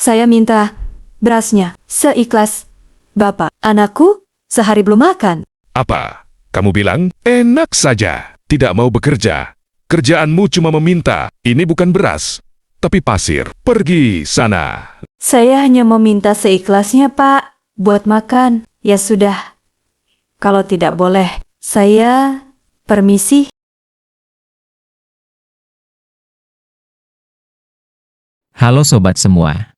Saya minta berasnya seikhlas. Bapak, anakku sehari belum makan. Apa? Kamu bilang, enak saja, tidak mau bekerja. Kerjaanmu cuma meminta, ini bukan beras, tapi pasir. Pergi sana. Saya hanya meminta seikhlasnya, Pak, buat makan. Ya sudah. Kalau tidak boleh, saya permisi. Halo sobat semua.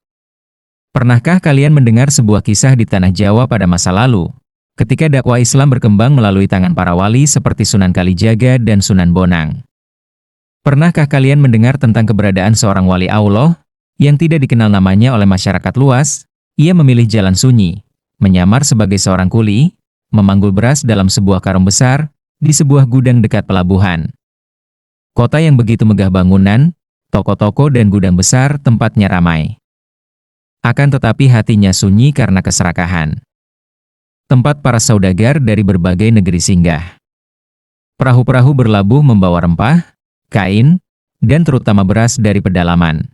Pernahkah kalian mendengar sebuah kisah di tanah Jawa pada masa lalu, ketika dakwah Islam berkembang melalui tangan para wali seperti Sunan Kalijaga dan Sunan Bonang? Pernahkah kalian mendengar tentang keberadaan seorang wali Allah yang tidak dikenal namanya oleh masyarakat luas? Ia memilih jalan sunyi, menyamar sebagai seorang kuli, memanggul beras dalam sebuah karung besar di sebuah gudang dekat pelabuhan. Kota yang begitu megah bangunan, toko-toko dan gudang besar tempatnya ramai. Akan tetapi hatinya sunyi karena keserakahan. Tempat para saudagar dari berbagai negeri singgah. Perahu-perahu berlabuh membawa rempah, kain, dan terutama beras dari pedalaman.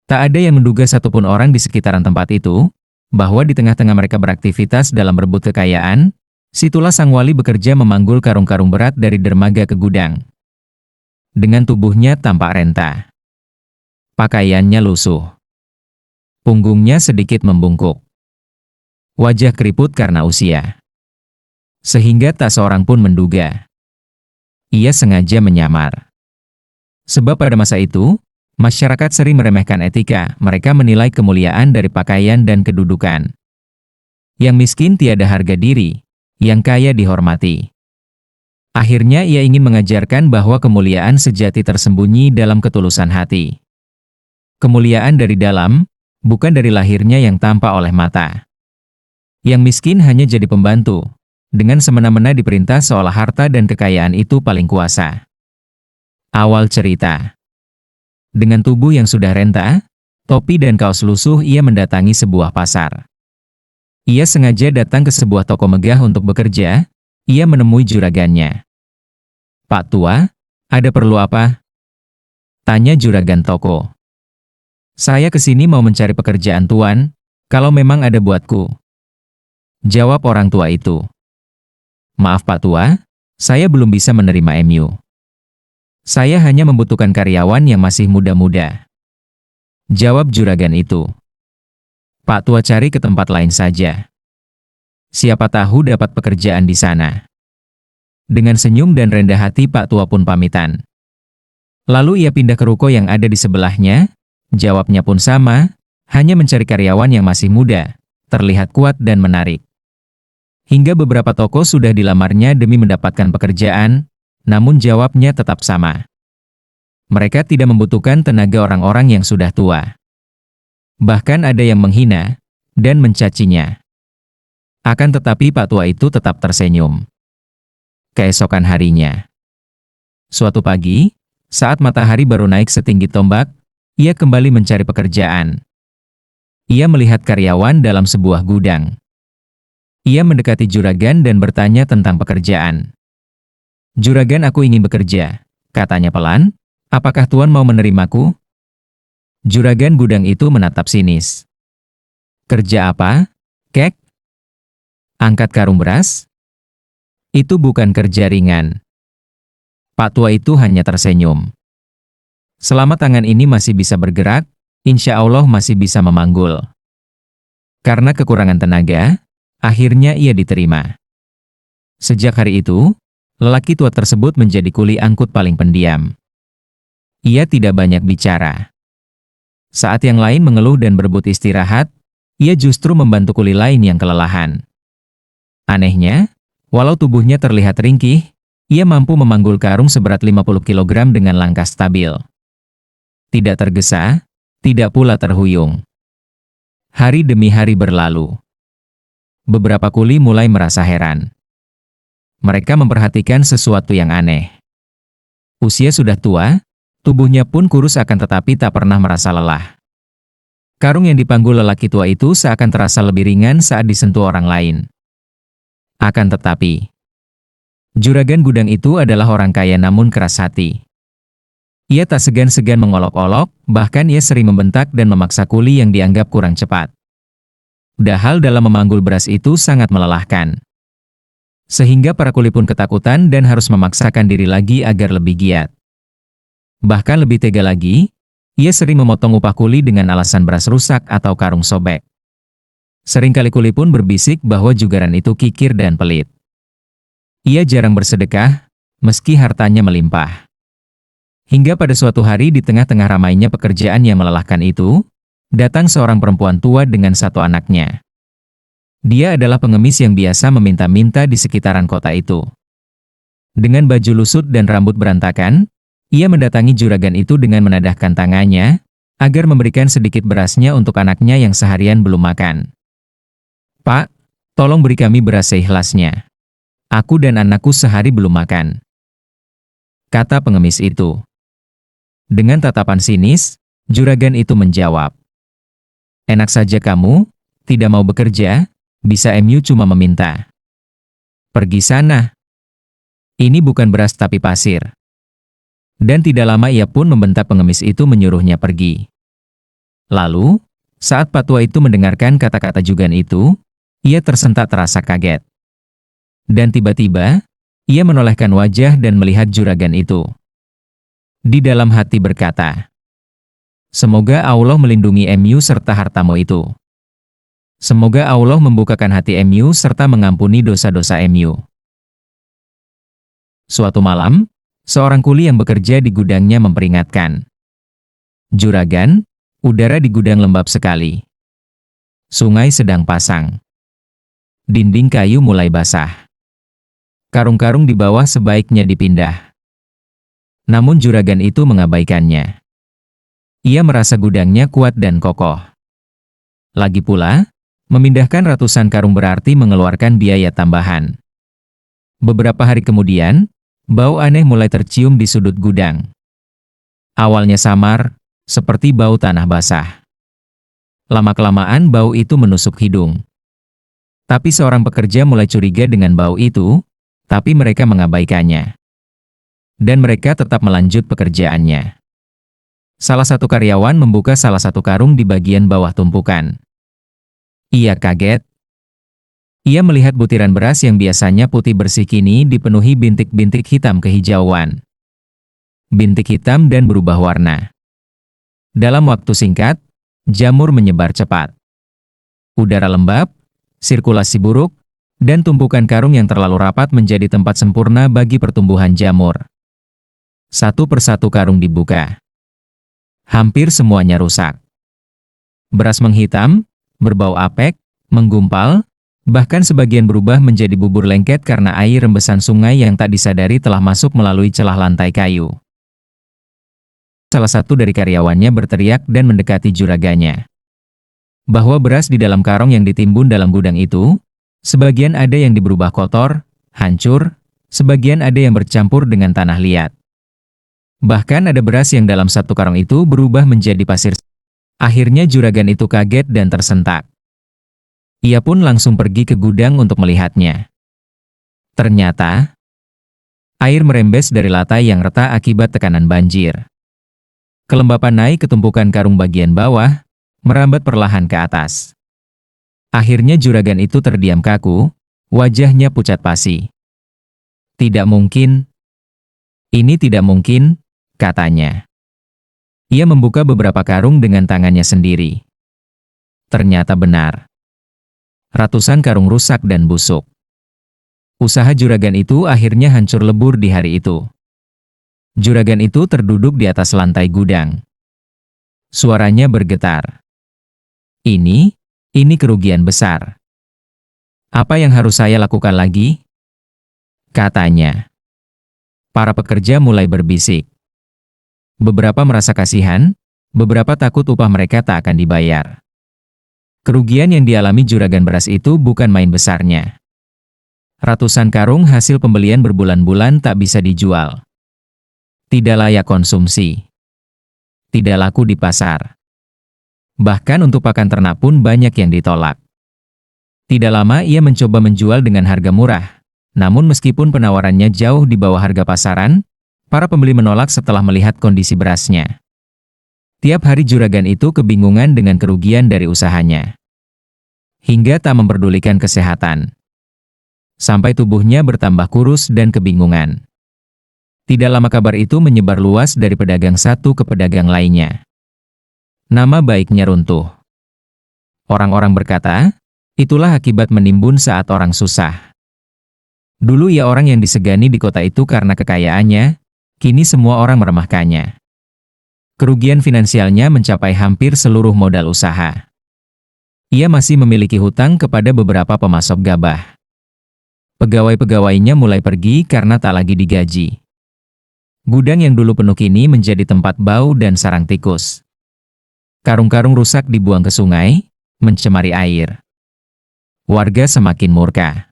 Tak ada yang menduga satupun orang di sekitaran tempat itu, bahwa di tengah-tengah mereka beraktivitas dalam berebut kekayaan, situlah sang wali bekerja memanggul karung-karung berat dari dermaga ke gudang. Dengan tubuhnya tampak renta. Pakaiannya lusuh. Punggungnya sedikit membungkuk. Wajah keriput karena usia. Sehingga tak seorang pun menduga. Ia sengaja menyamar. Sebab pada masa itu, masyarakat sering meremehkan etika, mereka menilai kemuliaan dari pakaian dan kedudukan. Yang miskin tiada harga diri, yang kaya dihormati. Akhirnya ia ingin mengajarkan bahwa kemuliaan sejati tersembunyi dalam ketulusan hati. Kemuliaan dari dalam, bukan dari lahirnya yang tampak oleh mata. Yang miskin hanya jadi pembantu, dengan semena-mena diperintah seolah harta dan kekayaan itu paling kuasa. Awal cerita. Dengan tubuh yang sudah renta, topi dan kaos lusuh ia mendatangi sebuah pasar. Ia sengaja datang ke sebuah toko megah untuk bekerja. Ia menemui juragannya. "Pak tua, ada perlu apa?" tanya juragan toko. "Saya kesini mau mencari pekerjaan tuan, kalau memang ada buatku," jawab orang tua itu. "Maaf Pak tua, saya belum bisa menerima MU. Saya hanya membutuhkan karyawan yang masih muda-muda," jawab juragan itu. "Pak tua cari ke tempat lain saja. Siapa tahu dapat pekerjaan di sana." Dengan senyum dan rendah hati Pak tua pun pamitan. Lalu ia pindah ke ruko yang ada di sebelahnya, jawabnya pun sama, hanya mencari karyawan yang masih muda, terlihat kuat dan menarik. Hingga beberapa toko sudah dilamarnya demi mendapatkan pekerjaan, namun jawabnya tetap sama. Mereka tidak membutuhkan tenaga orang-orang yang sudah tua. Bahkan ada yang menghina dan mencacinya. Akan tetapi Pak tua itu tetap tersenyum. Keesokan harinya. Suatu pagi, saat matahari baru naik setinggi tombak, ia kembali mencari pekerjaan. Ia melihat karyawan dalam sebuah gudang. Ia mendekati juragan dan bertanya tentang pekerjaan. "Juragan, aku ingin bekerja," katanya pelan. "Apakah tuan mau menerimaku?" Juragan gudang itu menatap sinis. "Kerja apa, kek? Angkat karung beras? Itu bukan kerja ringan." Pak tua itu hanya tersenyum. "Selama tangan ini masih bisa bergerak, insya Allah masih bisa memanggul." Karena kekurangan tenaga, akhirnya ia diterima. Sejak hari itu, lelaki tua tersebut menjadi kuli angkut paling pendiam. Ia tidak banyak bicara. Saat yang lain mengeluh dan berebut istirahat, ia justru membantu kuli lain yang kelelahan. Anehnya, walau tubuhnya terlihat ringkih, ia mampu memanggul karung seberat 50 kg dengan langkah stabil. Tidak tergesa, tidak pula terhuyung. Hari demi hari berlalu. Beberapa kuli mulai merasa heran. Mereka memperhatikan sesuatu yang aneh. Usia sudah tua, tubuhnya pun kurus akan tetapi tak pernah merasa lelah. Karung yang dipanggul lelaki tua itu seakan terasa lebih ringan saat disentuh orang lain. Akan tetapi, juragan gudang itu adalah orang kaya namun keras hati. Ia tak segan-segan mengolok-olok, bahkan ia sering membentak dan memaksa kuli yang dianggap kurang cepat. Dahal dalam memanggul beras itu sangat melelahkan. Sehingga para kuli pun ketakutan dan harus memaksakan diri lagi agar lebih giat. Bahkan lebih tega lagi, ia sering memotong upah kuli dengan alasan beras rusak atau karung sobek. Seringkali kuli pun berbisik bahwa jugaran itu kikir dan pelit. Ia jarang bersedekah, meski hartanya melimpah. Hingga pada suatu hari di tengah-tengah ramainya pekerjaan yang melelahkan itu, datang seorang perempuan tua dengan satu anaknya. Dia adalah pengemis yang biasa meminta-minta di sekitaran kota itu. Dengan baju lusut dan rambut berantakan, ia mendatangi juragan itu dengan menadahkan tangannya, agar memberikan sedikit berasnya untuk anaknya yang seharian belum makan. "Pak, tolong beri kami beras seikhlasnya. Aku dan anakku sehari belum makan," kata pengemis itu. Dengan tatapan sinis, juragan itu menjawab, "Enak saja kamu, tidak mau bekerja, bisa MU cuma meminta. Pergi sana. Ini bukan beras tapi pasir." Dan tidak lama ia pun membentak pengemis itu menyuruhnya pergi. Lalu, saat Pak Tua itu mendengarkan kata-kata jugan itu, ia tersentak terasa kaget. Dan tiba-tiba, ia menolehkan wajah dan melihat juragan itu. Di dalam hati berkata, "Semoga Allah melindungi MU serta hartamu itu. Semoga Allah membukakan hati MU serta mengampuni dosa-dosa MU." Suatu malam, seorang kuli yang bekerja di gudangnya memperingatkan, "Juragan, udara di gudang lembab sekali. Sungai sedang pasang. Dinding kayu mulai basah. Karung-karung di bawah sebaiknya dipindah." Namun juragan itu mengabaikannya. Ia merasa gudangnya kuat dan kokoh. Lagi pula, memindahkan ratusan karung berarti mengeluarkan biaya tambahan. Beberapa hari kemudian, bau aneh mulai tercium di sudut gudang. Awalnya samar, seperti bau tanah basah. Lama-kelamaan bau itu menusuk hidung. Tapi seorang pekerja mulai curiga dengan bau itu, tapi mereka mengabaikannya. Dan mereka tetap melanjut pekerjaannya. Salah satu karyawan membuka salah satu karung di bagian bawah tumpukan. Ia kaget. Ia melihat butiran beras yang biasanya putih bersih kini dipenuhi bintik-bintik hitam kehijauan. Bintik hitam dan berubah warna. Dalam waktu singkat, jamur menyebar cepat. Udara lembab, sirkulasi buruk, dan tumpukan karung yang terlalu rapat menjadi tempat sempurna bagi pertumbuhan jamur. Satu persatu karung dibuka. Hampir semuanya rusak. Beras menghitam, berbau apek, menggumpal, bahkan sebagian berubah menjadi bubur lengket karena air rembesan sungai yang tak disadari telah masuk melalui celah lantai kayu. Salah satu dari karyawannya berteriak dan mendekati juragannya. Bahwa beras di dalam karung yang ditimbun dalam gudang itu, sebagian ada yang berubah kotor, hancur, sebagian ada yang bercampur dengan tanah liat. Bahkan ada beras yang dalam satu karung itu berubah menjadi pasir. Akhirnya juragan itu kaget dan tersentak. Ia pun langsung pergi ke gudang untuk melihatnya. Ternyata, air merembes dari lantai yang retak akibat tekanan banjir. Kelembapan naik ke tumpukan karung bagian bawah, merambat perlahan ke atas. Akhirnya juragan itu terdiam kaku, wajahnya pucat pasi. "Tidak mungkin. Ini tidak mungkin," katanya. Ia membuka beberapa karung dengan tangannya sendiri. Ternyata benar. Ratusan karung rusak dan busuk. Usaha juragan itu akhirnya hancur lebur di hari itu. Juragan itu terduduk di atas lantai gudang. Suaranya bergetar. Ini kerugian besar. Apa yang harus saya lakukan lagi?" katanya. Para pekerja mulai berbisik. Beberapa merasa kasihan, beberapa takut upah mereka tak akan dibayar. Kerugian yang dialami juragan beras itu bukan main besarnya. Ratusan karung hasil pembelian berbulan-bulan tak bisa dijual. Tidak layak konsumsi. Tidak laku di pasar. Bahkan untuk pakan ternak pun banyak yang ditolak. Tidak lama ia mencoba menjual dengan harga murah. Namun meskipun penawarannya jauh di bawah harga pasaran, Para pembeli menolak setelah melihat kondisi berasnya. Tiap hari juragan itu kebingungan dengan kerugian dari usahanya. Hingga tak memperdulikan kesehatan. Sampai tubuhnya bertambah kurus dan kebingungan. Tidak lama kabar itu menyebar luas dari pedagang satu ke pedagang lainnya. Nama baiknya runtuh. Orang-orang berkata, itulah akibat menimbun saat orang susah. Dulu ia orang yang disegani di kota itu karena kekayaannya, kini semua orang meremehkannya. Kerugian finansialnya mencapai hampir seluruh modal usaha. Ia masih memiliki hutang kepada beberapa pemasok gabah. Pegawai-pegawainya mulai pergi karena tak lagi digaji. Gudang yang dulu penuh kini menjadi tempat bau dan sarang tikus. Karung-karung rusak dibuang ke sungai, mencemari air. Warga semakin murka.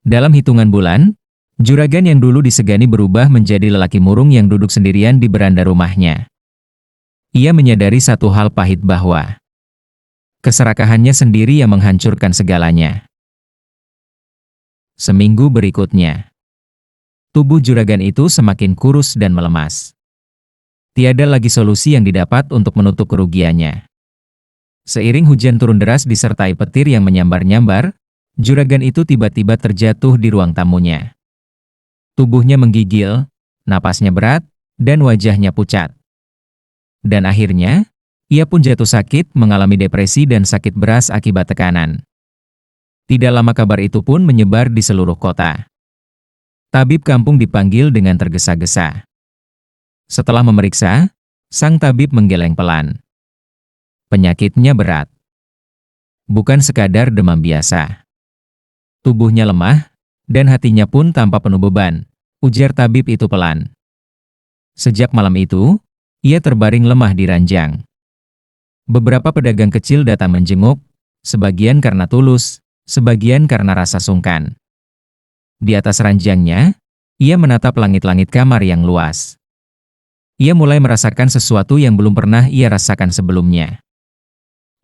Dalam hitungan bulan, juragan yang dulu disegani berubah menjadi lelaki murung yang duduk sendirian di beranda rumahnya. Ia menyadari satu hal pahit bahwa keserakahannya sendiri yang menghancurkan segalanya. Seminggu berikutnya, tubuh juragan itu semakin kurus dan melemas. Tiada lagi solusi yang didapat untuk menutup kerugiannya. Seiring hujan turun deras disertai petir yang menyambar-nyambar, juragan itu tiba-tiba terjatuh di ruang tamunya. Tubuhnya menggigil, napasnya berat, dan wajahnya pucat. Dan akhirnya, ia pun jatuh sakit, mengalami depresi dan sakit beras akibat tekanan. Tidak lama kabar itu pun menyebar di seluruh kota. Tabib kampung dipanggil dengan tergesa-gesa. Setelah memeriksa, sang tabib menggeleng pelan. Penyakitnya berat. Bukan sekadar demam biasa. Tubuhnya lemah, dan hatinya pun tampak penuh beban, ujar tabib itu pelan. Sejak malam itu, ia terbaring lemah di ranjang. Beberapa pedagang kecil datang menjenguk, sebagian karena tulus, sebagian karena rasa sungkan. Di atas ranjangnya, ia menatap langit-langit kamar yang luas. Ia mulai merasakan sesuatu yang belum pernah ia rasakan sebelumnya.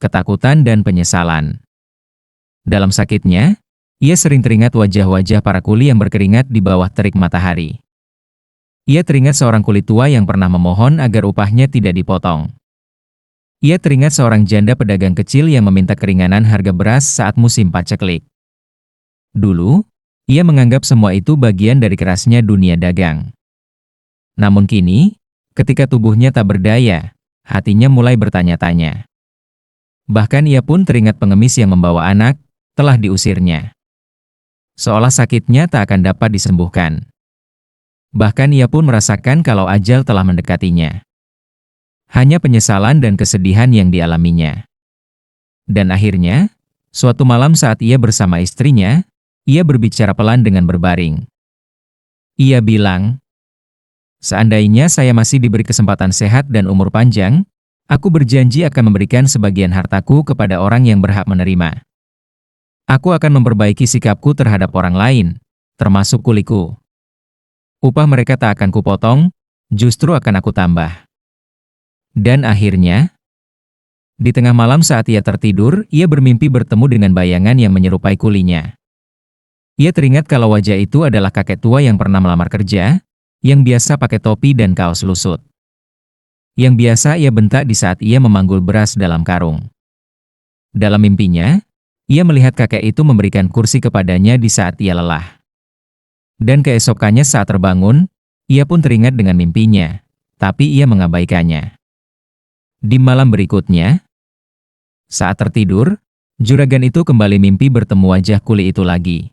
Ketakutan dan penyesalan. Dalam sakitnya, ia sering teringat wajah-wajah para kuli yang berkeringat di bawah terik matahari. Ia teringat seorang kulit tua yang pernah memohon agar upahnya tidak dipotong. Ia teringat seorang janda pedagang kecil yang meminta keringanan harga beras saat musim paceklik. Dulu, ia menganggap semua itu bagian dari kerasnya dunia dagang. Namun kini, ketika tubuhnya tak berdaya, hatinya mulai bertanya-tanya. Bahkan ia pun teringat pengemis yang membawa anak, telah diusirnya. Seolah sakitnya tak akan dapat disembuhkan. Bahkan ia pun merasakan kalau ajal telah mendekatinya. Hanya penyesalan dan kesedihan yang dialaminya. Dan akhirnya, suatu malam saat ia bersama istrinya, ia berbicara pelan dengan berbaring. Ia bilang, "Seandainya saya masih diberi kesempatan sehat dan umur panjang, aku berjanji akan memberikan sebagian hartaku kepada orang yang berhak menerima. Aku akan memperbaiki sikapku terhadap orang lain, termasuk kuliku. Upah mereka tak akan kupotong, justru akan aku tambah." Dan akhirnya, di tengah malam saat ia tertidur, ia bermimpi bertemu dengan bayangan yang menyerupai kulinya. Ia teringat kalau wajah itu adalah kakek tua yang pernah melamar kerja, yang biasa pakai topi dan kaos lusut. Yang biasa ia bentak di saat ia memanggul beras dalam karung. Dalam mimpinya, ia melihat kakek itu memberikan kursi kepadanya di saat ia lelah. Dan keesokannya saat terbangun, ia pun teringat dengan mimpinya, tapi ia mengabaikannya. Di malam berikutnya, saat tertidur, juragan itu kembali mimpi bertemu wajah kuli itu lagi.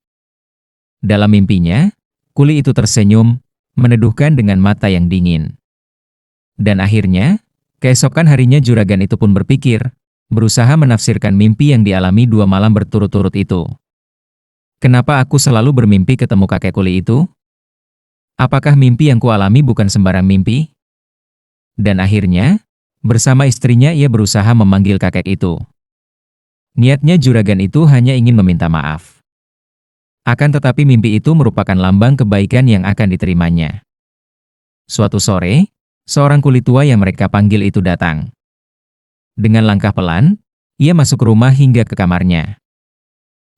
Dalam mimpinya, kuli itu tersenyum, meneduhkan dengan mata yang dingin. Dan akhirnya, keesokan harinya juragan itu pun berpikir, berusaha menafsirkan mimpi yang dialami 2 malam berturut-turut itu. Kenapa aku selalu bermimpi ketemu kakek kuli itu? Apakah mimpi yang kualami bukan sembarang mimpi? Dan akhirnya, bersama istrinya ia berusaha memanggil kakek itu. Niatnya juragan itu hanya ingin meminta maaf. Akan tetapi mimpi itu merupakan lambang kebaikan yang akan diterimanya. Suatu sore, seorang kuli tua yang mereka panggil itu datang. Dengan langkah pelan, ia masuk ke rumah hingga ke kamarnya.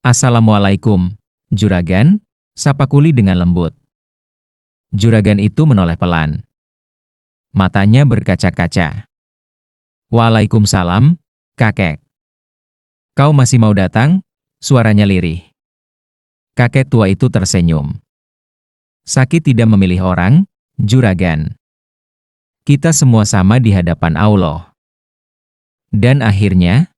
"Assalamualaikum, juragan," sapa kuli dengan lembut. Juragan itu menoleh pelan. Matanya berkaca-kaca. Waalaikumsalam, kakek. Kau masih mau datang? Suaranya lirih. Kakek tua itu tersenyum. Sakit tidak memilih orang, juragan. Kita semua sama di hadapan Allah. Dan akhirnya,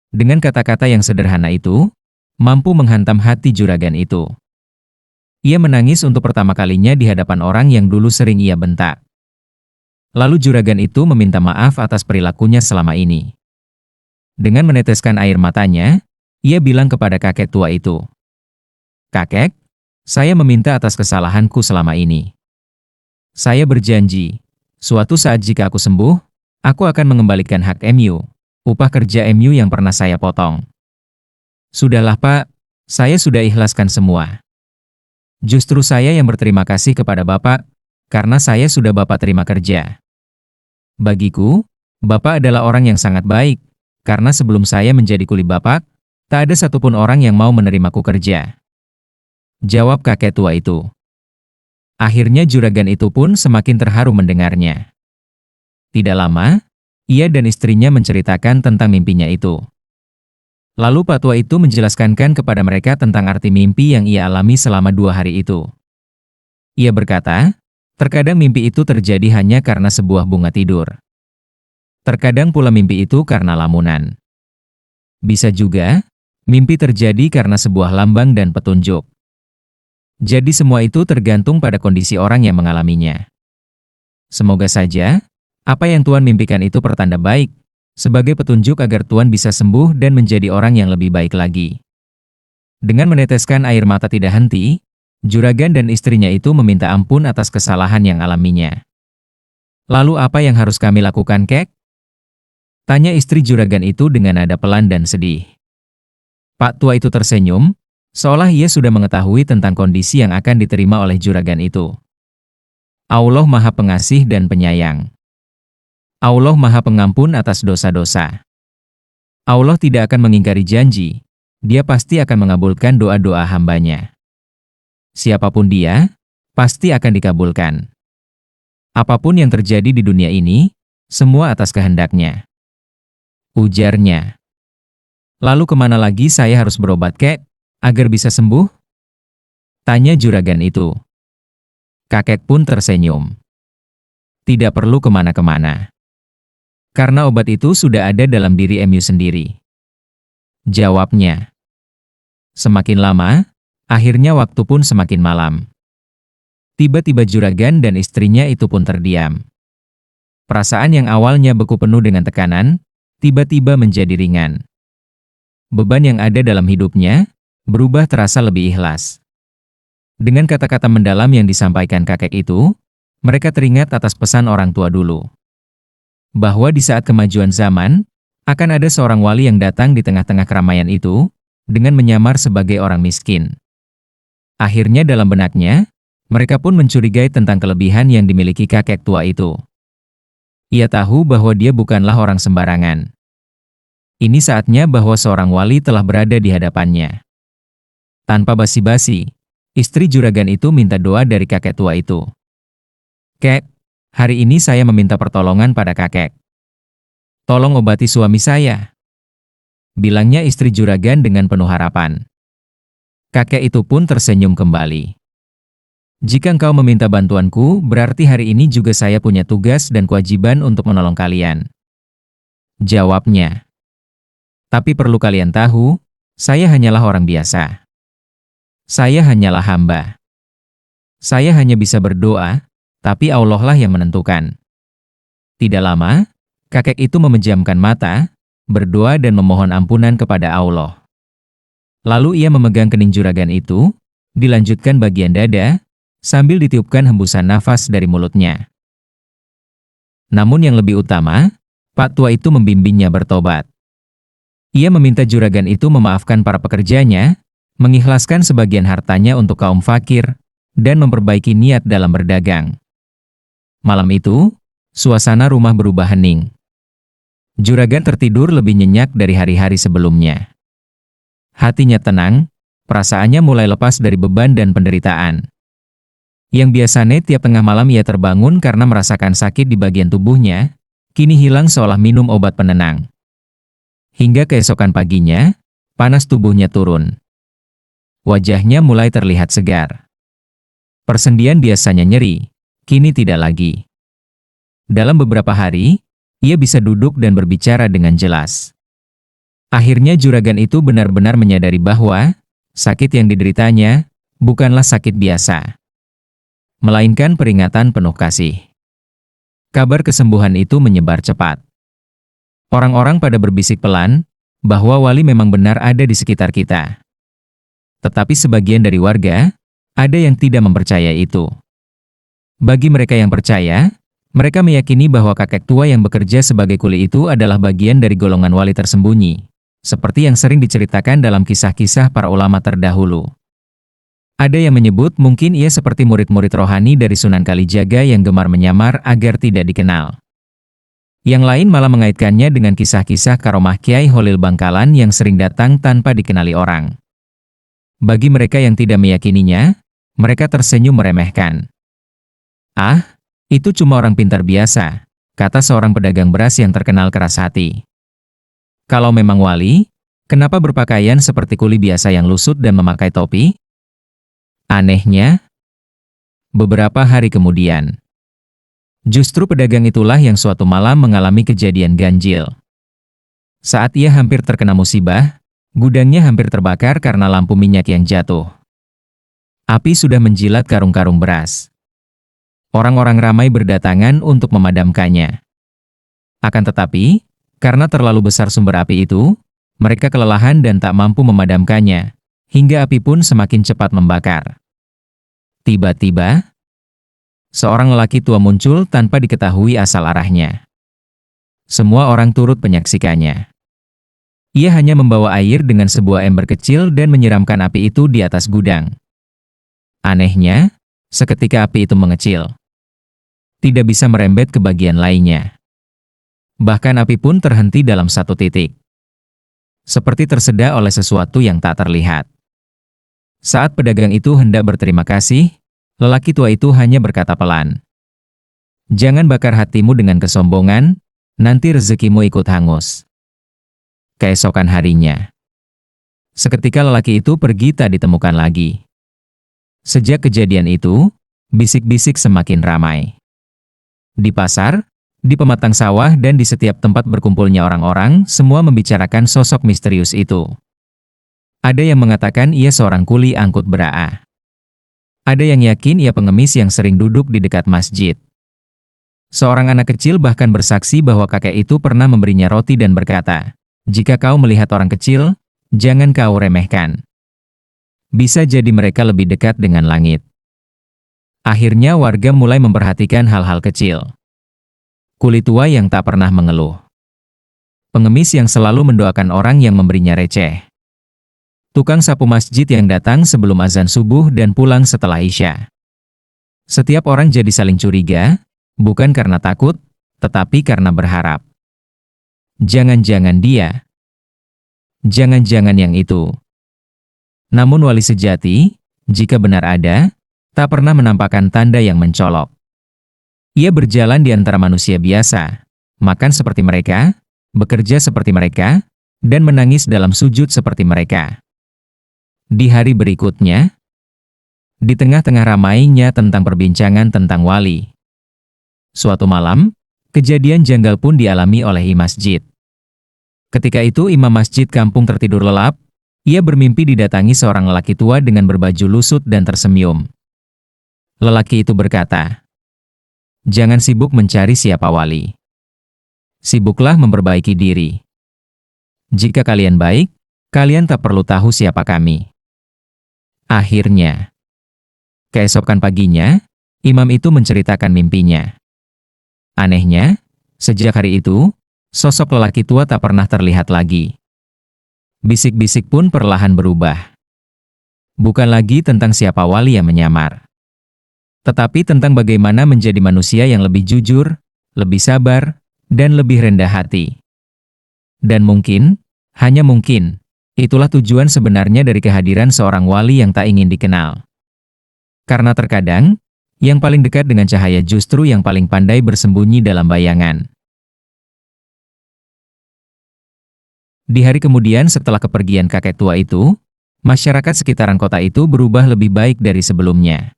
dengan kata-kata yang sederhana itu, mampu menghantam hati juragan itu. Ia menangis untuk pertama kalinya di hadapan orang yang dulu sering ia bentak. Lalu juragan itu meminta maaf atas perilakunya selama ini. Dengan meneteskan air matanya, ia bilang kepada kakek tua itu, "Kakek, saya meminta atas kesalahanku selama ini. Saya berjanji, suatu saat jika aku sembuh, aku akan mengembalikan hak MU, upah kerja MU yang pernah saya potong." "Sudahlah Pak, saya sudah ikhlaskan semua. Justru saya yang berterima kasih kepada Bapak, karena saya sudah Bapak terima kerja. Bagiku, Bapak adalah orang yang sangat baik, karena sebelum saya menjadi kuli Bapak, tak ada satupun orang yang mau menerimaku kerja." Jawab kakek tua itu. Akhirnya juragan itu pun semakin terharu mendengarnya. Tidak lama, ia dan istrinya menceritakan tentang mimpinya itu. Lalu Pak tua itu menjelaskan kepada mereka tentang arti mimpi yang ia alami selama 2 hari itu. Ia berkata, terkadang mimpi itu terjadi hanya karena sebuah bunga tidur. Terkadang pula mimpi itu karena lamunan. Bisa juga, mimpi terjadi karena sebuah lambang dan petunjuk. Jadi semua itu tergantung pada kondisi orang yang mengalaminya. Semoga saja, apa yang Tuhan mimpikan itu pertanda baik, sebagai petunjuk agar Tuhan bisa sembuh dan menjadi orang yang lebih baik lagi. Dengan meneteskan air mata tidak henti, juragan dan istrinya itu meminta ampun atas kesalahan yang alaminya. "Lalu apa yang harus kami lakukan, Kek?" tanya istri juragan itu dengan nada pelan dan sedih. Pak tua itu tersenyum, seolah ia sudah mengetahui tentang kondisi yang akan diterima oleh juragan itu. Allah Maha Pengasih dan Penyayang. Allah Maha Pengampun atas dosa-dosa. Allah tidak akan mengingkari janji, Dia pasti akan mengabulkan doa-doa hambanya. Siapapun dia, pasti akan dikabulkan. Apapun yang terjadi di dunia ini, semua atas kehendaknya. Ujarnya. "Lalu kemana lagi saya harus berobat, Kek, agar bisa sembuh?" tanya juragan itu. Kakek pun tersenyum. "Tidak perlu kemana-kemana. Karena obat itu sudah ada dalam diri MU sendiri," jawabnya. Semakin lama, akhirnya waktu pun semakin malam. Tiba-tiba juragan dan istrinya itu pun terdiam. Perasaan yang awalnya beku penuh dengan tekanan, tiba-tiba menjadi ringan. Beban yang ada dalam hidupnya, berubah terasa lebih ikhlas. Dengan kata-kata mendalam yang disampaikan kakek itu, mereka teringat atas pesan orang tua dulu. Bahwa di saat kemajuan zaman, akan ada seorang wali yang datang di tengah-tengah keramaian itu, dengan menyamar sebagai orang miskin. Akhirnya dalam benaknya, mereka pun mencurigai tentang kelebihan yang dimiliki kakek tua itu. Ia tahu bahwa dia bukanlah orang sembarangan. Ini saatnya bahwa seorang wali telah berada di hadapannya. Tanpa basa-basi, istri juragan itu minta doa dari kakek tua itu. "Kek, hari ini saya meminta pertolongan pada kakek. Tolong obati suami saya," bilangnya istri juragan dengan penuh harapan. Kakek itu pun tersenyum kembali. "Jika engkau meminta bantuanku, berarti hari ini juga saya punya tugas dan kewajiban untuk menolong kalian," jawabnya. "Tapi perlu kalian tahu, saya hanyalah orang biasa. Saya hanyalah hamba. Saya hanya bisa berdoa, tapi Allah lah yang menentukan." Tidak lama, kakek itu memejamkan mata, berdoa dan memohon ampunan kepada Allah. Lalu ia memegang kening juragan itu, dilanjutkan bagian dada, sambil ditiupkan hembusan nafas dari mulutnya. Namun yang lebih utama, Pak tua itu membimbingnya bertobat. Ia meminta juragan itu memaafkan para pekerjanya, mengikhlaskan sebagian hartanya untuk kaum fakir, dan memperbaiki niat dalam berdagang. Malam itu, suasana rumah berubah hening. Juragan tertidur lebih nyenyak dari hari-hari sebelumnya. Hatinya tenang, perasaannya mulai lepas dari beban dan penderitaan. yang biasanya tiap tengah malam ia terbangun karena merasakan sakit di bagian tubuhnya, kini hilang seolah minum obat penenang. Hingga keesokan paginya, panas tubuhnya turun. Wajahnya mulai terlihat segar. Persendian biasanya nyeri, kini tidak lagi. Dalam beberapa hari, ia bisa duduk dan berbicara dengan jelas. Akhirnya juragan itu benar-benar menyadari bahwa sakit yang dideritanya bukanlah sakit biasa, melainkan peringatan penuh kasih. Kabar kesembuhan itu menyebar cepat. Orang-orang pada berbisik pelan bahwa wali memang benar ada di sekitar kita. Tetapi sebagian dari warga, ada yang tidak mempercayai itu. Bagi mereka yang percaya, mereka meyakini bahwa kakek tua yang bekerja sebagai kuli itu adalah bagian dari golongan wali tersembunyi, seperti yang sering diceritakan dalam kisah-kisah para ulama terdahulu. Ada yang menyebut mungkin ia seperti murid-murid rohani dari Sunan Kalijaga yang gemar menyamar agar tidak dikenal. Yang lain malah mengaitkannya dengan kisah-kisah karomah Kiai Holil Bangkalan yang sering datang tanpa dikenali orang. Bagi mereka yang tidak meyakininya, mereka tersenyum meremehkan. "Ah, itu cuma orang pintar biasa," kata seorang pedagang beras yang terkenal keras hati. "Kalau memang wali, kenapa berpakaian seperti kuli biasa yang lusut dan memakai topi?" Anehnya, beberapa hari kemudian, justru pedagang itulah yang suatu malam mengalami kejadian ganjil. Saat ia hampir terkena musibah, gudangnya hampir terbakar karena lampu minyak yang jatuh. Api sudah menjilat karung-karung beras. Orang-orang ramai berdatangan untuk memadamkannya. Akan tetapi, karena terlalu besar sumber api itu, mereka kelelahan dan tak mampu memadamkannya, hingga api pun semakin cepat membakar. Tiba-tiba, seorang lelaki tua muncul tanpa diketahui asal arahnya. Semua orang turut menyaksikannya. Ia hanya membawa air dengan sebuah ember kecil dan menyiramkan api itu di atas gudang. Anehnya, seketika api itu mengecil. Tidak bisa merembet ke bagian lainnya. Bahkan api pun terhenti dalam satu titik. Seperti tersedak oleh sesuatu yang tak terlihat. Saat pedagang itu hendak berterima kasih, lelaki tua itu hanya berkata pelan, "Jangan bakar hatimu dengan kesombongan, nanti rezekimu ikut hangus." Keesokan harinya, seketika lelaki itu pergi tak ditemukan lagi. Sejak kejadian itu, bisik-bisik semakin ramai. Di pasar, di pematang sawah dan di setiap tempat berkumpulnya orang-orang, semua membicarakan sosok misterius itu. Ada yang mengatakan ia seorang kuli angkut beraah. Ada yang yakin ia pengemis yang sering duduk di dekat masjid. Seorang anak kecil bahkan bersaksi bahwa kakek itu pernah memberinya roti dan berkata, "Jika kau melihat orang kecil, jangan kau remehkan. Bisa jadi mereka lebih dekat dengan langit." Akhirnya warga mulai memperhatikan hal-hal kecil. Kuli tua yang tak pernah mengeluh. Pengemis yang selalu mendoakan orang yang memberinya receh. Tukang sapu masjid yang datang sebelum azan subuh dan pulang setelah isya. Setiap orang jadi saling curiga, bukan karena takut, tetapi karena berharap. Jangan-jangan dia. Jangan-jangan yang itu. Namun wali sejati, jika benar ada, tak pernah menampakkan tanda yang mencolok. Ia berjalan di antara manusia biasa, makan seperti mereka, bekerja seperti mereka, dan menangis dalam sujud seperti mereka. Di hari berikutnya, di tengah-tengah ramainya tentang perbincangan tentang wali, suatu malam, kejadian janggal pun dialami oleh imam masjid. Ketika itu imam masjid kampung tertidur lelap, ia bermimpi didatangi seorang lelaki tua dengan berbaju lusut dan tersenyum. Lelaki itu berkata, "Jangan sibuk mencari siapa wali. Sibuklah memperbaiki diri. Jika kalian baik, kalian tak perlu tahu siapa kami." Akhirnya, keesokan paginya, imam itu menceritakan mimpinya. Anehnya, sejak hari itu, sosok lelaki tua tak pernah terlihat lagi. Bisik-bisik pun perlahan berubah. Bukan lagi tentang siapa wali yang menyamar, tetapi tentang bagaimana menjadi manusia yang lebih jujur, lebih sabar, dan lebih rendah hati. Dan mungkin, hanya mungkin, itulah tujuan sebenarnya dari kehadiran seorang wali yang tak ingin dikenal. Karena terkadang, Yang paling dekat dengan cahaya justru yang paling pandai bersembunyi dalam bayangan. Di hari kemudian setelah kepergian kakek tua itu, masyarakat sekitaran kota itu berubah lebih baik dari sebelumnya.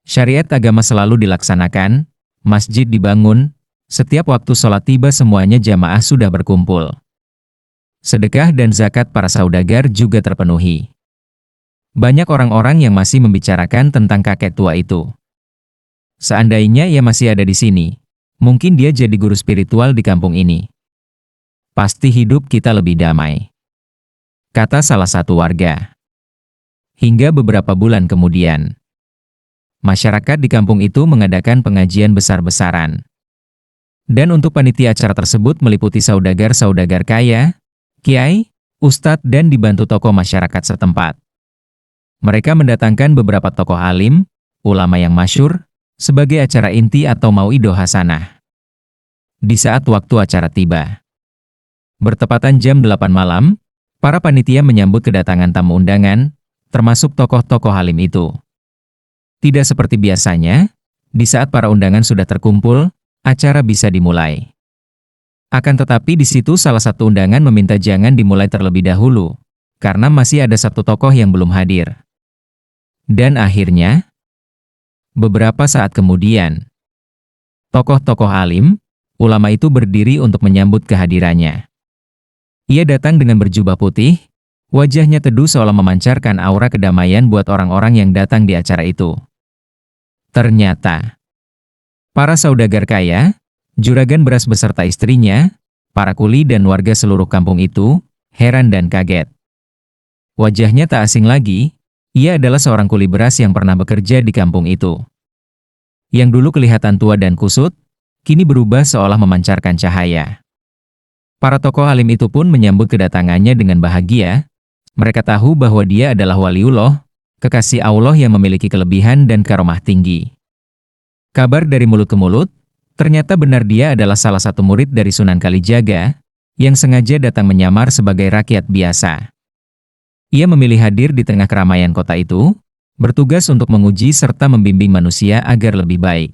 Syariat agama selalu dilaksanakan, masjid dibangun, setiap waktu sholat tiba semuanya jamaah sudah berkumpul. Sedekah dan zakat para saudagar juga terpenuhi. Banyak orang-orang yang masih membicarakan tentang kakek tua itu. Seandainya ia masih ada di sini, mungkin dia jadi guru spiritual di kampung ini. Pasti hidup kita lebih damai, kata salah satu warga. Hingga beberapa bulan kemudian, masyarakat di kampung itu mengadakan pengajian besar-besaran. Dan untuk panitia acara tersebut meliputi saudagar-saudagar kaya, kiai, ustadz dan dibantu tokoh masyarakat setempat. Mereka mendatangkan beberapa tokoh alim, ulama yang masyhur, sebagai acara inti atau mau'idoh hasanah. Di saat waktu acara tiba, bertepatan jam 8 malam, para panitia menyambut kedatangan tamu undangan, termasuk tokoh-tokoh alim itu. Tidak seperti biasanya, di saat para undangan sudah terkumpul, acara bisa dimulai. Akan tetapi di situ salah satu undangan meminta jangan dimulai terlebih dahulu, karena masih ada satu tokoh yang belum hadir. Dan akhirnya, beberapa saat kemudian, tokoh-tokoh alim, ulama itu berdiri untuk menyambut kehadirannya. Ia datang dengan berjubah putih, wajahnya teduh seolah memancarkan aura kedamaian buat orang-orang yang datang di acara itu. Ternyata, para saudagar kaya, juragan beras beserta istrinya, para kuli dan warga seluruh kampung itu, heran dan kaget. Wajahnya tak asing lagi, ia adalah seorang kuli beras yang pernah bekerja di kampung itu. Yang dulu kelihatan tua dan kusut, kini berubah seolah memancarkan cahaya. Para tokoh alim itu pun menyambut kedatangannya dengan bahagia. Mereka tahu bahwa dia adalah waliullah, kekasih Allah yang memiliki kelebihan dan karomah tinggi. Kabar dari mulut ke mulut, ternyata benar dia adalah salah satu murid dari Sunan Kalijaga, yang sengaja datang menyamar sebagai rakyat biasa. Ia memilih hadir di tengah keramaian kota itu, bertugas untuk menguji serta membimbing manusia agar lebih baik.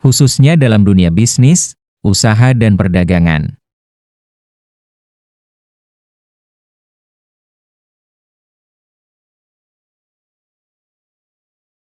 Khususnya dalam dunia bisnis, usaha dan perdagangan.